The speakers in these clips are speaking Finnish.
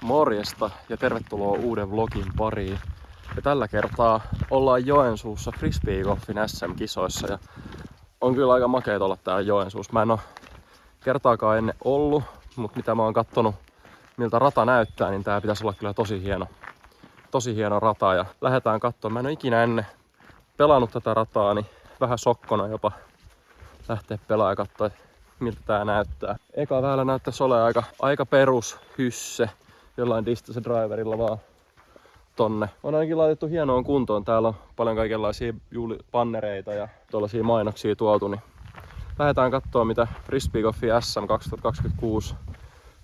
Morjesta ja tervetuloa uuden vlogin pariin. Ja tällä kertaa ollaan Joensuussa frisbeegolfin SM-kisoissa ja on kyllä aika makeet olla täällä Joensuussa. Mä en oo kertaakaan ennen ollut, mutta mitä mä oon kattonut miltä rata näyttää, niin tää pitäisi olla kyllä tosi hieno rata ja lähdetään katsomaan. Mä en oo ikinä ennen pelannut tätä rataa, niin vähän sokkona jopa lähteä pelaamaan ja katsoa, miltä tää näyttää. Eka väylä näyttäisi olevan aika perus hysse. Jollain distance driverilla vaan tonne. On ainakin laitettu hienoon kuntoon. Täällä on paljon kaikenlaisia pannereita ja tuollaisia mainoksia tuotu. Niin lähdetään katsoa mitä Frisbeegolfin SM 2026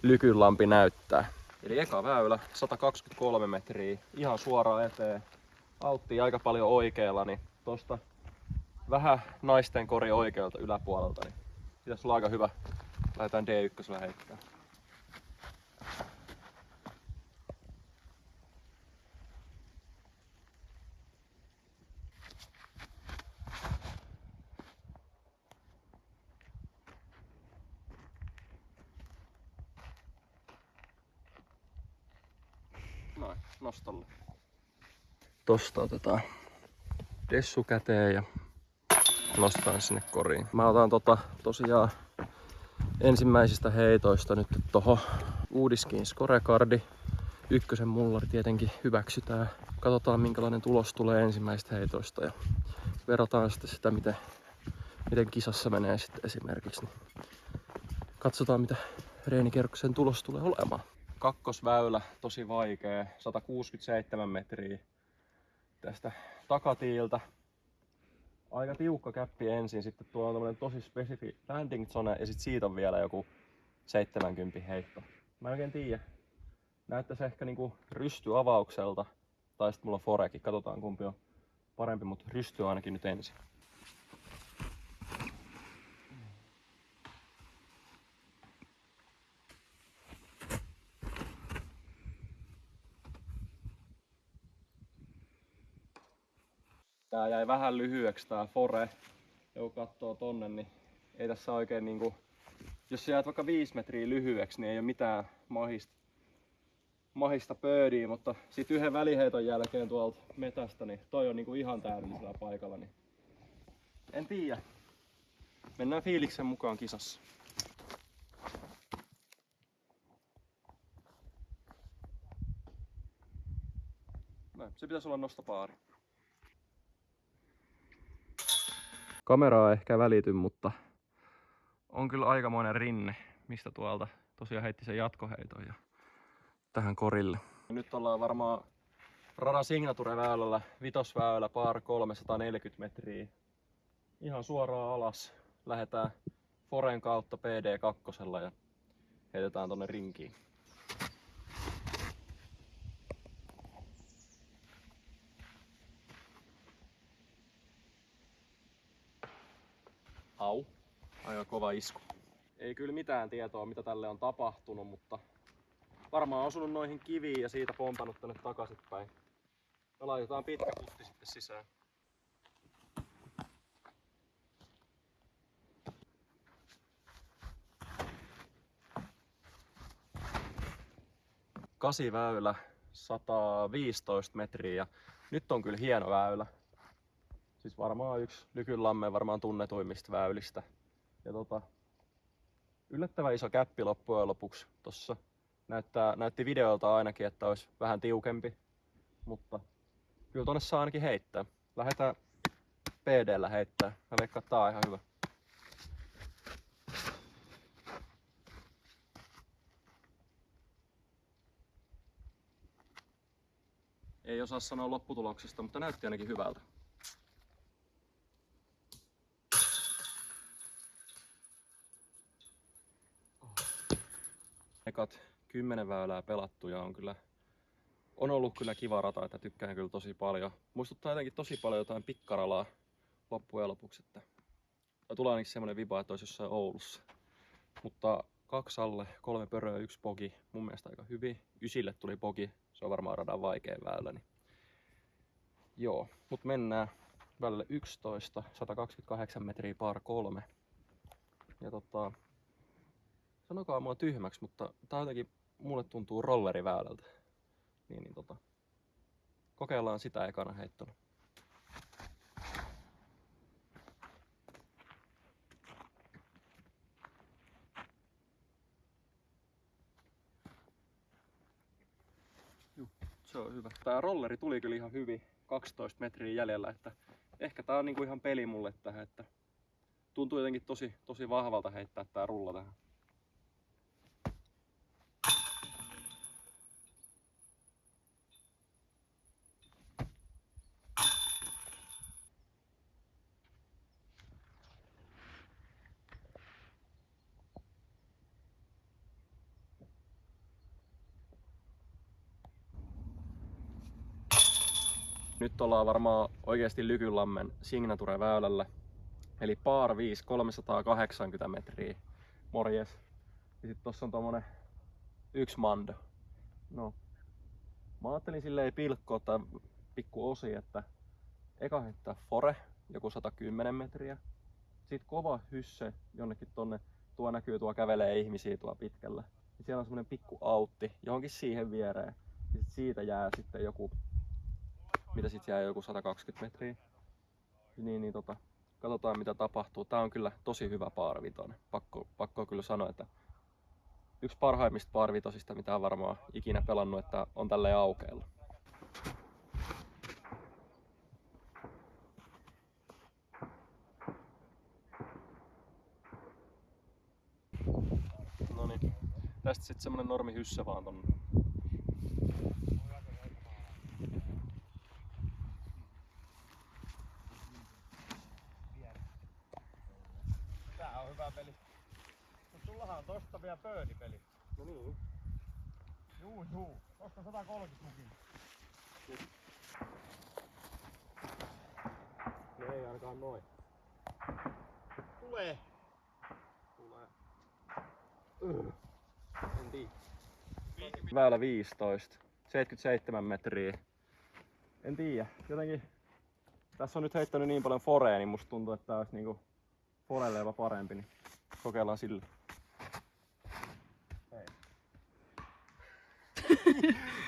Lykynlampi näyttää. Eli eka väylä 123 metriä. Ihan suoraan eteen. Alttia aika paljon oikealla. Niin tosta vähän naisten kori oikealta yläpuolelta. Niin pitäisi olla aika hyvä. Lähdetään D1 heittää. Noin, nostolle. Tosta otetaan dessu käteen ja nostetaan sinne koriin. Mä otan tosiaan ensimmäisistä heitoista nyt tohon Uudiskin Scorecardi. Ykkösen mullari tietenkin hyväksytään. Katsotaan minkälainen tulos tulee ensimmäisistä heitoista ja verrataan sitten sitä miten kisassa menee sitten esimerkiksi. Katsotaan mitä reenikerroksen tulos tulee olemaan. Kakkosväylä tosi vaikea, 167 metriä tästä takatiiltä. Aika tiukka käppi ensin, sitten tuo on tämmönen tosi spesifi landing zone ja sitten siitä on vielä joku 70 heitto. Mä en oikein tiedä. Näyttäisi ehkä niinku rystyavaukselta, tai sitten mulla on forekin, katsotaan kumpi on parempi, mutta rysty on ainakin nyt ensin. Tää jäi vähän lyhyeksi tää fore. Joku kattoo tonne, niin ei tässä oikein niinku... Jos sä jäät vaikka 5 metriä lyhyeksi, niin ei oo mitään mahista birdiä, mutta sit yhden väliheiton jälkeen tuolta metästä, niin toi on niinku ihan täydellisellä paikalla. Niin en tiedä. Mennään fiiliksen mukaan kisassa. Näin, se pitäisi olla nostopaari. Kameraa ehkä välity, mutta on kyllä aikamoinen rinne, mistä tuolta tosiaan heitti sen jatkoheiton ja tähän korille. Nyt ollaan varmaan radan signature-väylällä, vitosväylä, par 340 metriä. Ihan suoraan alas. Lähdetään foren kautta PD2 ja heitetään tonne rinkiin. Au. Aika kova isku. Ei kyllä mitään tietoa mitä tälle on tapahtunut, mutta varmaan osunut noihin kiviin ja siitä pompannut tänne takaisinpäin. Me laitetaan pitkä putti sitten sisään. Kasiväylä 115 metriä ja nyt on kyllä hieno väylä. Siis varmaan yksi Lykynlammen varmaan tunnetuimmista väylistä. Ja yllättävän iso käppi loppujen lopuksi. Tossa näytti videolta ainakin, että olisi vähän tiukempi. Mutta kyllä tonne saa ainakin heittää. Lähdetään PD:llä heittää. Mä veikkaan, että tää on ihan hyvä. Ei osaa sanoa lopputuloksesta, mutta näytti ainakin hyvältä. Ekat 10 väylää pelattu ja on ollut kyllä kiva rata, että tykkään kyllä tosi paljon. Muistuttaa jotenkin tosi paljon jotain pikkaralaa loppujen lopuksi, että tulee ainakin semmonen viba, että olisi jossain Oulussa. Mutta 2 alle, 3 pöröä, 1 bogi, mun mielestä aika hyvin. 9 tuli bogi, se on varmaan radan vaikein väylä. Niin. Joo, mut mennään väylälle 11, 128 metriä par 3. Ja sanokaa mua tyhmäksi, mutta tää on jotenkin mulle tuntuu rolleriväylältä. Niin, kokeillaan sitä ekana heittona. Se on hyvä. Tää rolleri tuli kyllä ihan hyvin 12 metriä jäljellä, että ehkä tää on niinku ihan peli mulle tähän, että tuntuu jotenkin tosi vahvalta heittää tää rulla tähän. Nyt ollaan varmaan oikeasti Lykynlammen Signature-väylällä. Eli Par 5, 380 metriä. Morjes. Ja sit tossa on tommonen yksi mando. No. Mä ajattelin silleen pilkkoa tai pikku osi, että eka heittää fore, joku 110 metriä. Sit kova hysse jonnekin tonne. Tuo näkyy, tuo kävelee ihmisiä tuo pitkällä. Ja siellä on semmonen pikku autti johonkin siihen viereen. Ja sit siitä jää sitten joku, mitä sit jää joku 120 metriä. Niin, katsotaan mitä tapahtuu. Tää on kyllä tosi hyvä Par 5. Pakko kyllä sanoa, että yksi parhaimmista Par 5:ista, mitä on varmaan ikinä pelannut, että on tälleen aukeella. Noniin, tästä sitten semmonen normi hyssä vaan tonne. Tää on hyvä peli. Mut sullahan on tosta vielä birdie-peli. No niin. Juu. Tosta 130 mukin. No ei ainakaan noin. Tulee. En tiedä. Väylä 15. 77 metriä. En tiedä. Jotenkin tässä on nyt heittänyt niin paljon forea, niin musta tuntuu, että tää olisi niinku forelle jopa parempi. Niin kokeillaan sillä. Hei.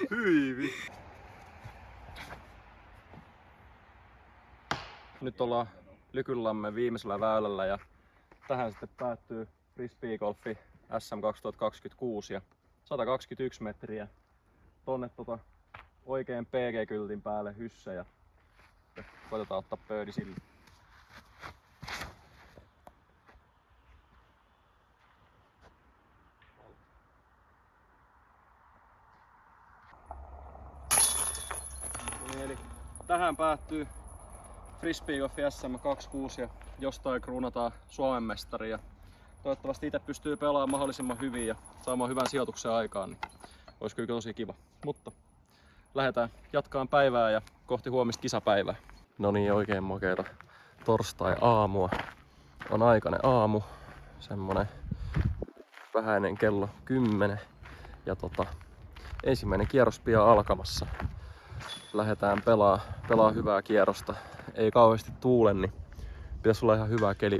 Hyi. Nyt ollaan Lykynlammen viimeisellä väylällä ja tähän sitten päättyy frisbeegolfi SM 2026 ja 121 metriä tonne oikein PG-kyltin päälle hyssä ja koitetaan ottaa birdie sille. Eli tähän päättyy frisbeegolfi SM 26 ja jostain kruunataan Suomen mestari ja toivottavasti itse pystyy pelaamaan mahdollisimman hyvin ja saamaan hyvän sijoituksen aikaan, niin olisi kyllä tosi kiva. Mutta lähdetään jatkaan päivää ja kohti huomista kisapäivää. No niin, oikein makeata torstai-aamua. On aikainen aamu, semmonen vähäinen kello 10 ja ensimmäinen kierros pian alkamassa. Lähdetään pelaa hyvää kierrosta. Ei kauheasti tuule, niin pitäisi olla ihan hyvä keli.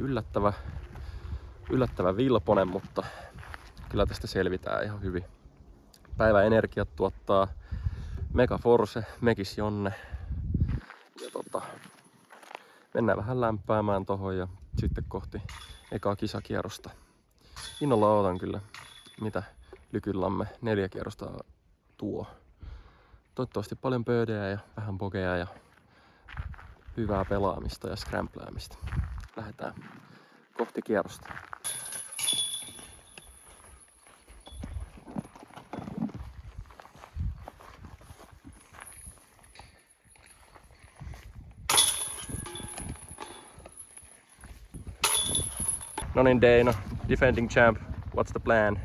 Yllättävän vilponen, mutta kyllä tästä selvitään ihan hyvin. Päivän energiat tuottaa Mega Force, Megis Jonne. Ja mennään vähän lämpäämään tohon ja sitten kohti ekaa kisakierrosta. Innolla ootan kyllä, mitä Lykynlamme 4 kierrosta tuo. Toivottavasti paljon birdejä ja vähän bogeja ja hyvää pelaamista ja scrampläämistä. Lähdetään kohti kierrosta. No niin, Dano, defending champ, what's the plan?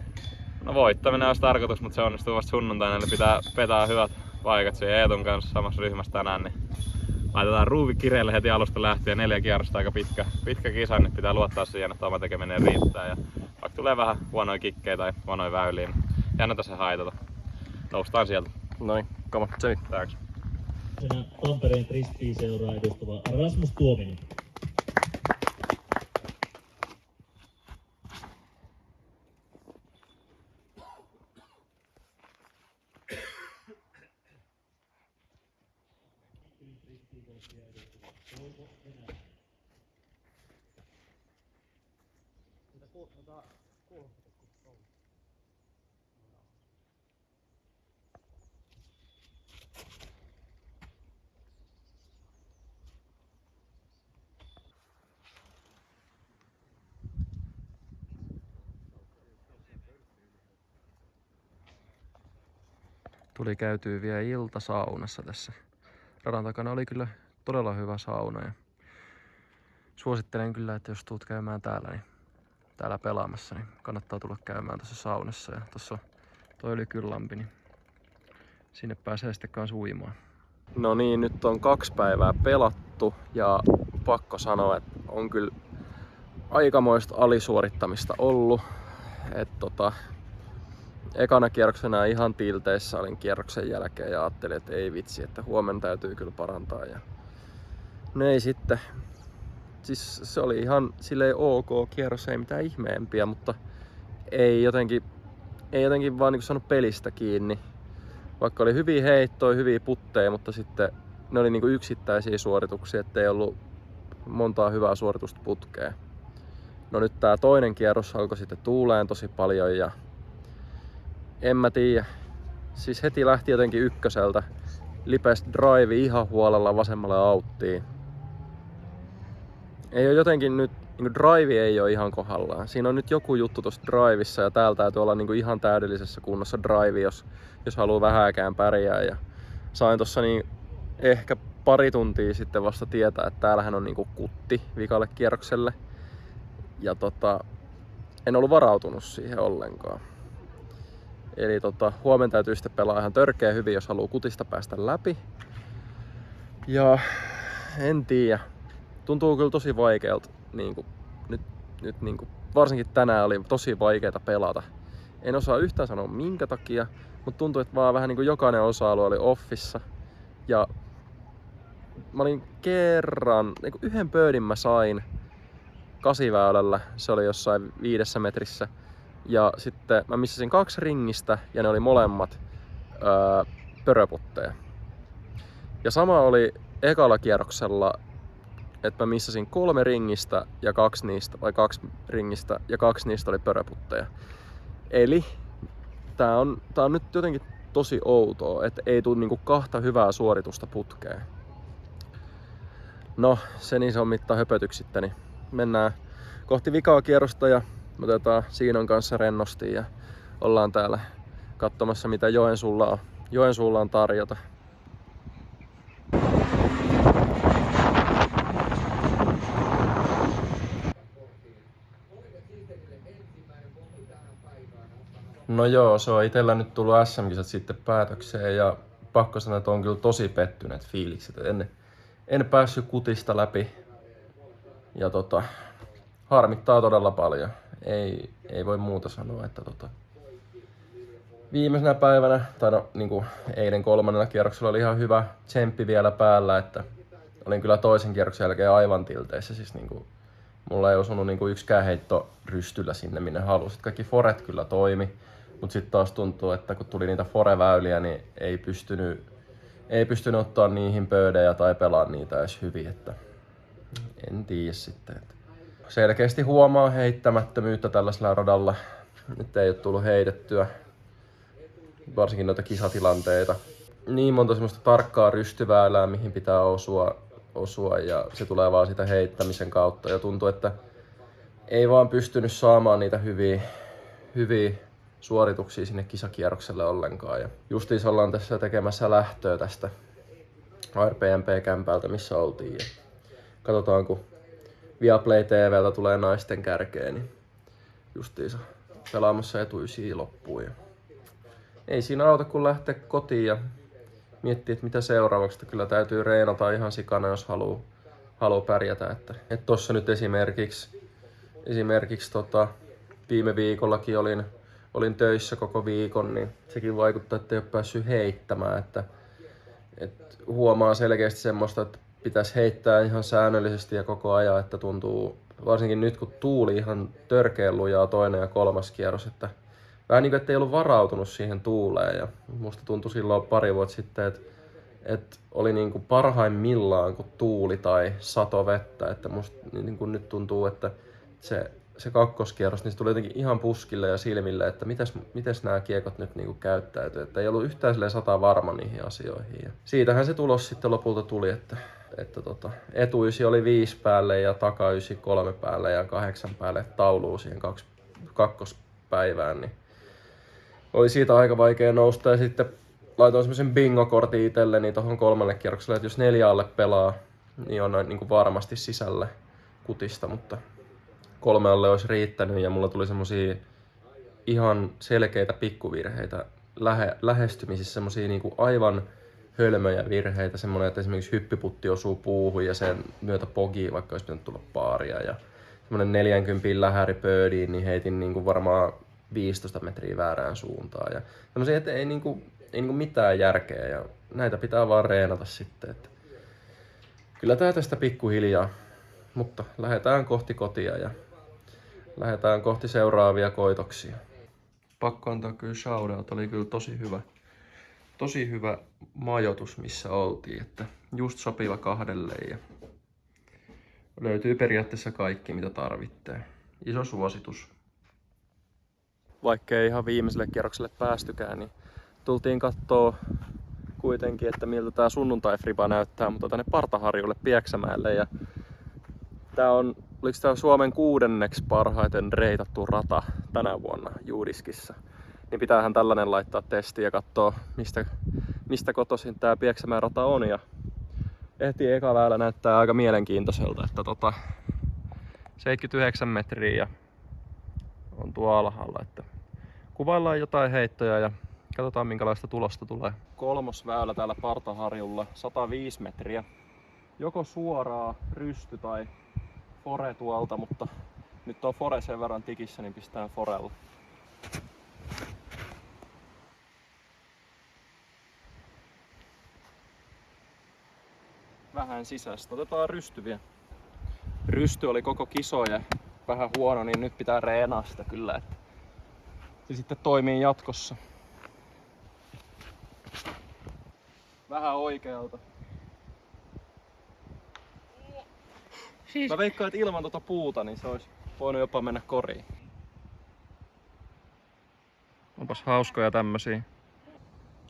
No voittaminen olisi tarkoitus, mutta se onnistuu vasta sunnuntaina, eli pitää vetää hyvät paikat siihen Eetun kanssa samassa ryhmässä tänään, niin laitetaan ruuvi kireelle heti alusta lähtien. 4 kierrosta aika pitkä kisa, niin pitää luottaa siihen, että oma tekeminen riittää. Ja vaikka tulee vähän huonoja kikkejä tai huonoja väyliä, niin jännätä se haitata. Noustaan sieltä. Noin, come on, tsei. Thanks. Tampereen Frisbee-seuraa edustava Rasmus Tuominen. kierroksia edustava Toivo Venäjä. Tuli käytyä vielä ilta saunassa tässä. Radan takana oli kyllä todella hyvä sauna ja suosittelen kyllä, että jos tuut käymään täällä, niin täällä pelaamassa, niin kannattaa tulla käymään tässä saunassa. Ja tossa toi öljykyllampi, niin sinne pääsee sitten kanssa uimaan. No niin, nyt on 2 päivää pelattu ja pakko sanoa, että on kyllä aikamoista alisuorittamista ollut. Ekana kierroksena ihan tilteissä olin kierroksen jälkeen ja ajattelin, että ei vitsi, että huomenna täytyy kyllä parantaa. Ja no ei sitten. Siis se oli ihan silleen ok kierros, ei mitään ihmeempiä, mutta ei jotenkin vaan niin saanut pelistä kiinni. Vaikka oli hyviä heittoja, hyviä putteja, mutta sitten ne oli niin yksittäisiä suorituksia, ettei ollut montaa hyvää suoritusta putkeen. No nyt tää toinen kierros alkoi sitten tuuleen tosi paljon ja en mä tiedä. Siis heti lähti jotenkin ykköseltä. Lipes drive ihan huolella vasemmalle auttiin. Ei ole jotenkin nyt, niin drive ei ole ihan kohdallaan. Siinä on nyt joku juttu tuossa drivissa ja täällä täytyy olla niin ihan täydellisessä kunnossa drive, jos haluaa vähääkään pärjää. Ja sain tossa niin ehkä pari tuntia sitten vasta tietää, että täällähän on niin kutti vikalle kierrokselle. Ja en ollut varautunut siihen ollenkaan. Eli huomenna täytyy sitten pelaa ihan törkeä hyvin, jos haluaa kutista päästä läpi. Ja en tiedä. Tuntuu kyllä tosi vaikealta. Nyt varsinkin tänään oli tosi vaikeaa pelata. En osaa yhtään sanoa minkä takia, mutta tuntuu, että vaan vähän jokainen osa-alue oli offissa. Ja mä olin kerran, yhden birdin mä sain 8-väylällä. Se oli jossain 5 metrissä. Ja sitten mä missasin 2 ringistä ja ne oli molemmat pöröputteja. Ja sama oli ekalla kierroksella, että mä missasin 3 ringistä ja 2 ringistä ja 2 niistä oli pöröputteja. Eli tää on nyt jotenkin tosi outoa, että ei tule niinku 2 hyvää suoritusta putkeen. No, se on mittaan höpötyksittä, niin mennään kohti vikaa kierrosta ja me otetaan Siinon kanssa rennosti ja ollaan täällä katsomassa mitä Joensuulla on tarjota. No joo, se on itellä nyt tullut SM-kisat sitten päätökseen ja pakko sanoa, että on kyllä tosi pettyneet fiilikset. En päässyt kutista läpi ja harmittaa todella paljon. Ei voi muuta sanoa, että viimeisenä päivänä, tai no niinku eilen 3. kierroksella oli ihan hyvä tsemppi vielä päällä, että olin kyllä toisen kierroksen jälkeen aivan tilteissä. Siis niinku, mulla ei osunut niinku yksikään heitto rystyllä sinne minne halusin. Kaikki foret kyllä toimi, mutta sitten taas tuntuu, että kun tuli niitä foreväyliä, niin ei pystynyt ottaa niihin pöydejä tai pelaa niitä edes hyvin, että en tiedä sitten. Että selkeästi huomaa heittämättömyyttä tällaisella radalla. Nyt ei ole tullut heitettyä, varsinkin noita kisatilanteita. Niin monta semmoista tarkkaa rystyväylää, mihin pitää osua ja se tulee vaan sitä heittämisen kautta. Ja tuntuu, että ei vaan pystynyt saamaan niitä hyviä suorituksia sinne kisakierrokselle ollenkaan. Ja justiinsa ollaan tässä tekemässä lähtöä tästä RPMP-kämpältä, missä oltiin. Ja katsotaan, kun Viaplay TV:ltä tulee naisten kärkeen, niin justiinsa pelaamassa etuisia loppuun. Ja ei siinä auta kun lähteä kotiin ja miettiä, että mitä seuraavaksi. Kyllä täytyy reenata ihan sikana, jos haluaa pärjätä. Että tossa nyt esimerkiksi viime viikollakin olin töissä koko viikon, niin sekin vaikuttaa, että ei ole päässyt heittämään. Että huomaa selkeästi semmoista, että pitäisi heittää ihan säännöllisesti ja koko ajan, että tuntuu, varsinkin nyt kun tuuli ihan törkeän lujaa 2. ja 3. kierros, että vähän niin kuin, että ei ollut varautunut siihen tuuleen. Ja musta tuntui silloin pari vuotta sitten, että Et oli niinku parhaimmillaan, kun tuuli tai sato vettä. Että musta niinku nyt tuntuu, että se kakkoskierros, niin se tuli jotenkin ihan puskille ja silmille, että mites nämä kiekot nyt niinku käyttäytyy. Että ei ollut yhtään varma niihin asioihin. Ja siitähän se tulos sitten lopulta tuli, että etuysi oli 5 päälle ja takaysi 3 päälle ja 8 päälle tauluun siihen kakkospäivään. Niin oli siitä aika vaikea nousta ja sitten laitoin semmoisen bingo-kortin itselleni tohon 3. kierrokselle, että jos 4 alle pelaa, niin on niin kuin varmasti sisälle kutista, mutta 3 alle olisi riittänyt ja mulla tuli semmosia ihan selkeitä pikkuvirheitä lähestymisissä, semmosia niin kuin aivan hölmöjä virheitä, semmoinen, että esimerkiksi hyppyputti osuu puuhun ja sen myötä pogii, vaikka olisi pitänyt tulla paaria. Ja semmoinen 40 lähäri birdiin, niin heitin niin kuin varmaan 15 metriä väärään suuntaan. Ja semmoisia, että ei niinku mitään järkeä ja näitä pitää vaan reenata sitten. Että kyllä tää tästä pikkuhiljaa, mutta lähdetään kohti kotia ja lähdetään kohti seuraavia koitoksia. Pakko antaa kyllä shoutout, oli kyllä tosi hyvä majoitus, missä oltiin, että just sopiva 2 ja löytyy periaatteessa kaikki, mitä tarvitsee. Iso suositus. Vaikkei ihan viimeiselle kierrokselle päästykään, niin tultiin kattoo kuitenkin, että miltä tää sunnuntai-friba näyttää, mutta tänne Partaharjulle Pieksämäelle. Ja tää on, oliko tää Suomen 6. parhaiten reitattu rata tänä vuonna Juudiskissa. Niin pitäähän tällainen laittaa testiin ja kattoo, mistä kotoisin tää Pieksämään rata on. Ja ehti eka väylä näyttää aika mielenkiintoiselta, että 79 metriä ja on tuo alhaalla, että kuvaillaan jotain heittoja ja katsotaan minkälaista tulosta tulee. 3. väylä täällä Partaharjulla, 105 metriä. Joko suoraa rysty tai fore tuolta, mutta nyt on fore sen verran tikissä, niin pistään forella. Vähän sisästä. Otetaan rysty vielä. Rysty oli koko kisoja vähän huono, niin nyt pitää reenaa sitä kyllä, että se sitten toimii jatkossa. Vähän oikealta. Siis... Mä veikkaan, että ilman tuota puuta niin se olisi voinut jopa mennä koriin. Onpas hauskoja tämmösiä.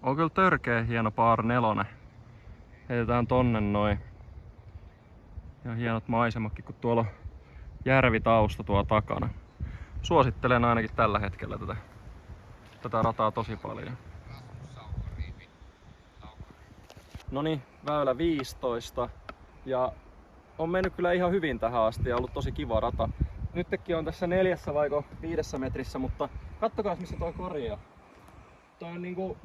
On kyllä törkeä hieno par 4. Heitetään tonne noin. Ja hienot maisematkin, kun tuolla on järvitausta tuolla takana. Suosittelen ainakin tällä hetkellä tätä rataa tosi paljon. Noniin, väylä 15 ja on mennyt kyllä ihan hyvin tähän asti ja ollut tosi kiva rata. Nytkin on tässä 4 vai 5 metrissä, mutta kattokaa missä tuo kori on. Tuo on niinku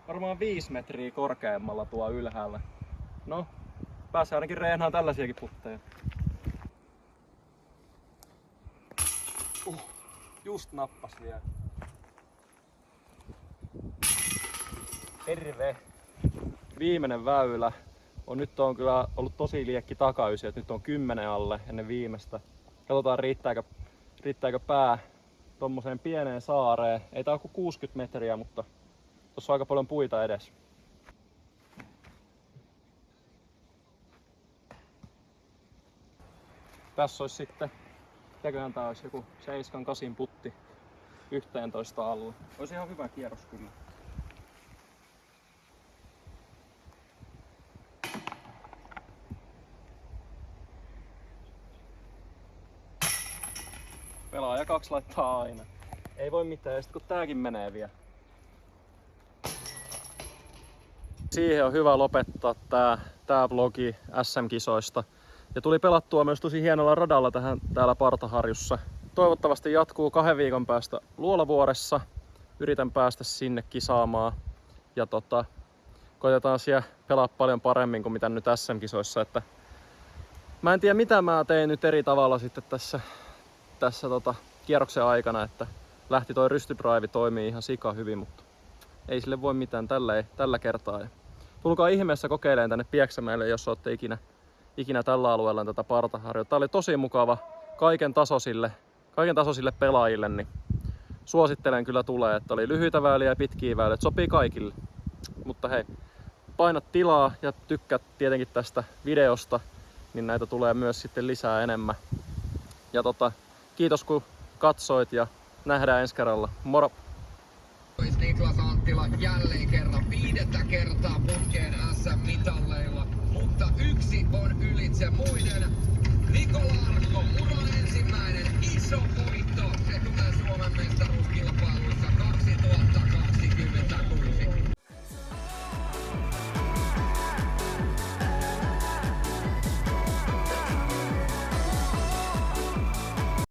varmaan 5 metriä korkeammalla tuo ylhäällä. No, pääsee ainakin reenaan tällaisiakin putteja. Just nappas vielä. Terve! Viimeinen väylä. Nyt on kyllä ollut tosi liekki takaysi, että nyt on 10 alle ennen viimeistä. Katsotaan riittääkö pää tommoseen pieneen saareen. Ei tää ole kuin 60 metriä, mutta tossa on aika paljon puita edes. Tässä olisi sitten, teköhän tää olisi joku 7-8 putti 11 alla. Olisi ihan hyvä kierros kyllä. Pelaaja 2 laittaa aina. Ei voi mitään, ja sit kun tääkin menee vielä. Siihen on hyvä lopettaa tää vlogi SM-kisoista. Ja tuli pelattua myös tosi hienolla radalla täällä Partaharjussa. Toivottavasti jatkuu 2 viikon päästä Luolavuoressa. Yritän päästä sinne kisaamaan. Ja koitetaan siellä pelaa paljon paremmin kuin mitä nyt SM-kisoissa. Että mä en tiedä mitä mä tein nyt eri tavalla sitten tässä kierroksen aikana. Että lähti toi rystydrive toimii ihan sika hyvin, mutta ei sille voi mitään tällä kertaa. Ja tulkaa ihmeessä kokeilemaan tänne Pieksämäelle, jos olette ikinä tällä alueella tätä Partaharjua. Tää oli tosi mukava kaiken tasoisille pelaajille, niin suosittelen kyllä tulee, että oli lyhyitä väyliä ja pitkiä väyliä, sopii kaikille. Mutta hei, paina tilaa ja tykkää tietenkin tästä videosta, niin näitä tulee myös sitten lisää enemmän. Ja kiitos kun katsoit ja nähdään ensi kerralla. Moro! Niklas Anttila jälleen kerran 5. kertaa putkeen SM-mitalleilla, mutta yksi on ylitse muiden. Niko Larkko, uran ensimmäinen iso voitto. Se tulee Suomen mestaruuskilpailuissa 2020.